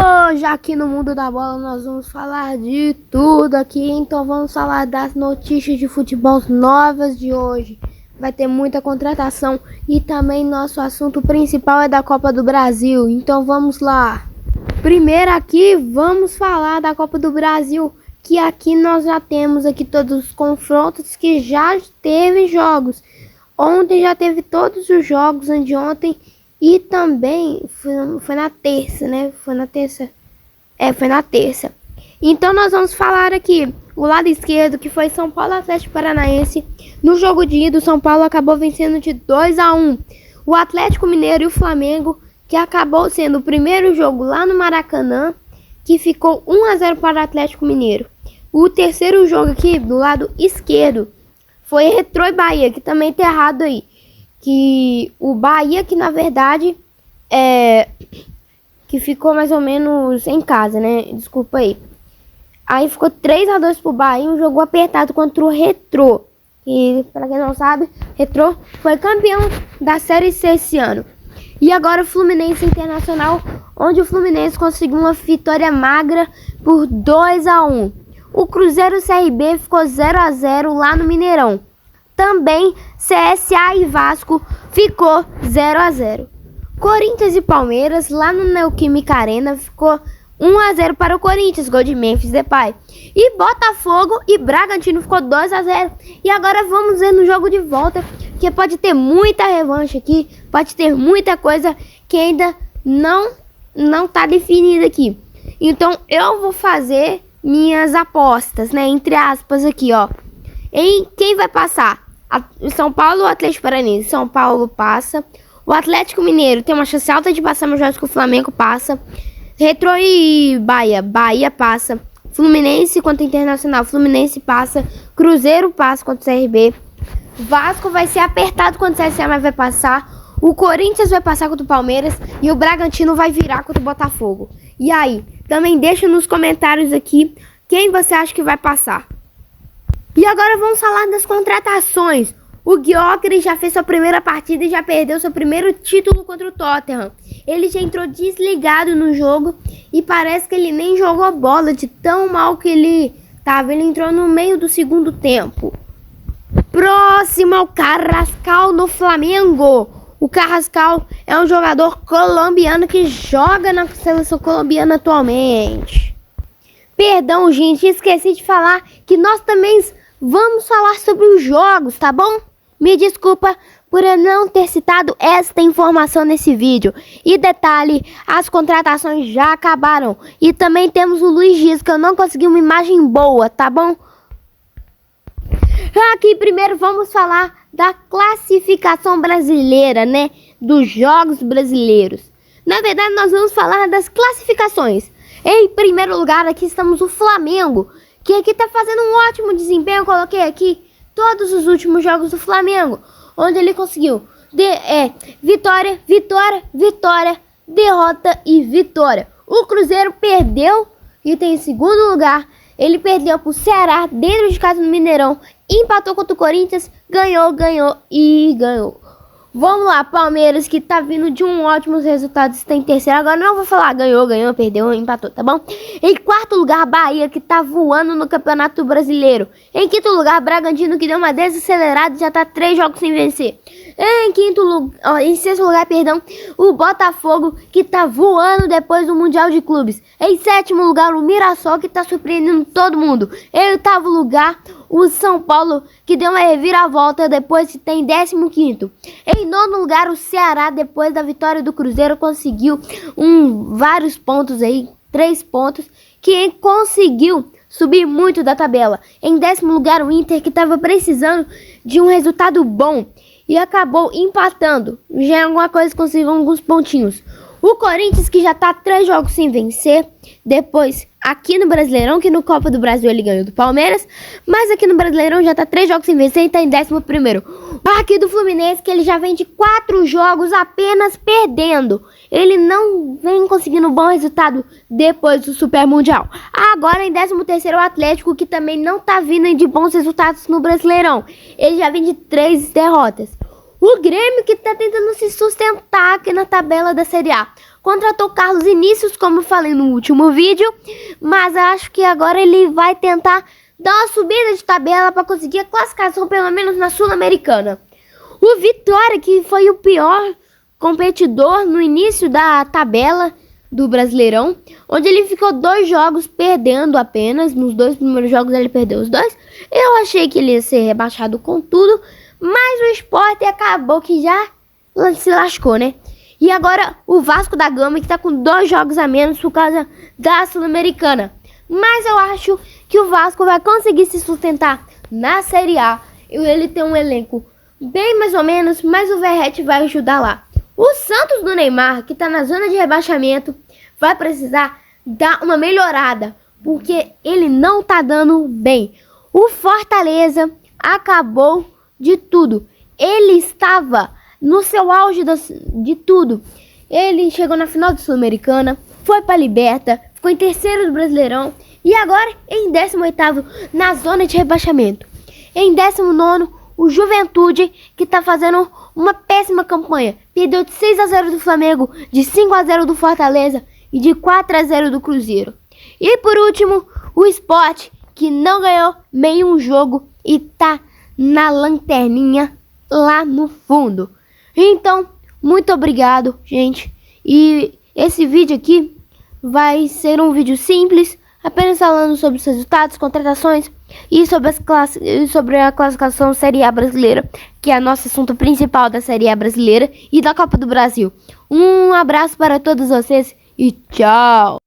Hoje aqui no Mundo da Bola nós vamos falar de tudo aqui, então vamos falar das notícias de futebol novas de hoje. Vai ter muita contratação e também nosso assunto principal é da Copa do Brasil, então vamos lá. Primeiro aqui vamos falar da Copa do Brasil, que aqui nós já temos aqui todos os confrontos que já teve jogos. Ontem já teve todos os jogos, anteontem. E também foi na terça, né? Foi na terça. Então nós vamos falar aqui o lado esquerdo, que foi São Paulo Atlético Paranaense. No jogo de ida, o São Paulo acabou vencendo de 2-1. O Atlético Mineiro e o Flamengo, que acabou sendo o primeiro jogo lá no Maracanã, que ficou 1-0 para o Atlético Mineiro. O terceiro jogo aqui, do lado esquerdo, foi Retrô e Bahia, que também tá errado aí. Que o Bahia, que na verdade que ficou mais ou menos em casa, né? Desculpa aí. Aí ficou 3-2 pro Bahia, um jogo apertado contra o Retrô. E para quem não sabe, Retrô foi campeão da Série C esse ano. E agora o Fluminense Internacional, onde o Fluminense conseguiu uma vitória magra por 2-1. O Cruzeiro CRB ficou 0-0 lá no Mineirão. Também CSA e Vasco ficou 0-0. Corinthians e Palmeiras lá no Neoquímica Arena ficou 1-0 para o Corinthians, gol de Memphis Depay. E Botafogo e Bragantino ficou 2-0. E agora vamos ver no jogo de volta, que pode ter muita revanche aqui, pode ter muita coisa que ainda não tá definida aqui. Então eu vou fazer minhas apostas, né, entre aspas aqui, ó. Em quem vai passar? São Paulo ou Atlético Paranaense? São Paulo passa. O Atlético Mineiro tem uma chance alta de passar, mas eu acho que o Flamengo passa. Retrô e Bahia passa. Fluminense contra o Internacional, Fluminense passa. Cruzeiro passa contra o CRB. Vasco vai ser apertado contra o CSA, mas vai passar. O Corinthians vai passar contra o Palmeiras. E o Bragantino vai virar contra o Botafogo. E aí? Também deixa nos comentários aqui quem você acha que vai passar. E agora vamos falar das contratações. O Gyökeres já fez sua primeira partida e já perdeu seu primeiro título contra o Tottenham. Ele já entrou desligado no jogo e parece que ele nem jogou bola de tão mal que ele estava. Ele entrou no meio do segundo tempo. Próximo ao Carrascal no Flamengo. O Carrascal é um jogador colombiano que joga na seleção colombiana atualmente. Perdão, gente, esqueci de falar que nós também vamos falar sobre os jogos, tá bom? Me desculpa por eu não ter citado esta informação nesse vídeo. E detalhe, as contratações já acabaram. E também temos o Luiz Dias, que eu não consegui uma imagem boa, tá bom? Aqui primeiro vamos falar da classificação brasileira, né? Dos jogos brasileiros. Na verdade, nós vamos falar das classificações. Em primeiro lugar, aqui estamos o Flamengo, que aqui tá fazendo um ótimo desempenho. Eu coloquei aqui todos os últimos jogos do Flamengo, onde ele conseguiu vitória, derrota e vitória. O Cruzeiro perdeu e tem em segundo lugar. Ele perdeu pro Ceará dentro de casa no Mineirão, empatou contra o Corinthians, ganhou. Vamos lá, Palmeiras, que tá vindo de um ótimo resultado, está em terceiro. Agora não vou falar ganhou, perdeu, empatou, tá bom? Em quarto lugar, Bahia, que tá voando no Campeonato Brasileiro. Em quinto lugar, Bragantino, que deu uma desacelerada e já tá 3 jogos sem vencer. Em sexto lugar, o Botafogo, que tá voando depois do Mundial de Clubes. Em sétimo lugar, o Mirassol, que tá surpreendendo todo mundo. Em oitavo lugar, o São Paulo, que deu uma reviravolta depois de tem 15º. Em nono lugar, o Ceará, depois da vitória do Cruzeiro, conseguiu vários pontos aí, 3 pontos, que conseguiu subir muito da tabela. Em 10º lugar, o Inter, que estava precisando de um resultado bom e acabou empatando. Já é alguma coisa, conseguiu alguns pontinhos. O Corinthians, que já tá 3 jogos sem vencer, depois aqui no Brasileirão, que no Copa do Brasil ele ganhou do Palmeiras, mas aqui no Brasileirão já tá 3 jogos sem vencer e tá em 11º. Aqui do Fluminense, que ele já vem de 4 jogos apenas perdendo. Ele não vem conseguindo um bom resultado depois do Super Mundial. Agora em 13º, o Atlético, que também não tá vindo de bons resultados no Brasileirão. Ele já vem de 3 derrotas. O Grêmio, que tá tentando se sustentar aqui na tabela da Série A, contratou Carlos Vinícius, como eu falei no último vídeo, mas acho que agora ele vai tentar dar uma subida de tabela para conseguir a classificação, pelo menos na Sul-Americana. O Vitória, que foi o pior competidor no início da tabela do Brasileirão, onde ele ficou 2 jogos perdendo apenas. Nos 2 primeiros jogos ele perdeu os 2. Eu achei que ele ia ser rebaixado com tudo, mas o Sport acabou que já se lascou, né? E agora o Vasco da Gama, que tá com 2 jogos a menos por causa da Sul-Americana. Mas eu acho que o Vasco vai conseguir se sustentar na Série A. Ele tem um elenco bem mais ou menos, mas o Verratti vai ajudar lá. O Santos do Neymar, que tá na zona de rebaixamento, vai precisar dar uma melhorada, porque ele não tá dando bem. O Fortaleza acabou de tudo. Ele estava no seu auge de tudo. Ele chegou na final da Sul-Americana, foi pra Liberta, ficou em terceiro do Brasileirão e agora em 18º na zona de rebaixamento. Em 19º, o Juventude, que tá fazendo uma péssima campanha. Perdeu de 6-0 do Flamengo, de 5-0 do Fortaleza e de 4-0 do Cruzeiro. E por último, o Sport, que não ganhou nenhum jogo e tá na lanterninha lá no fundo. Então, muito obrigado, gente. E esse vídeo aqui vai ser um vídeo simples, apenas falando sobre os resultados, contratações e sobre a classificação Série A brasileira, que é o nosso assunto principal da Série A brasileira e da Copa do Brasil. Um abraço para todos vocês e tchau!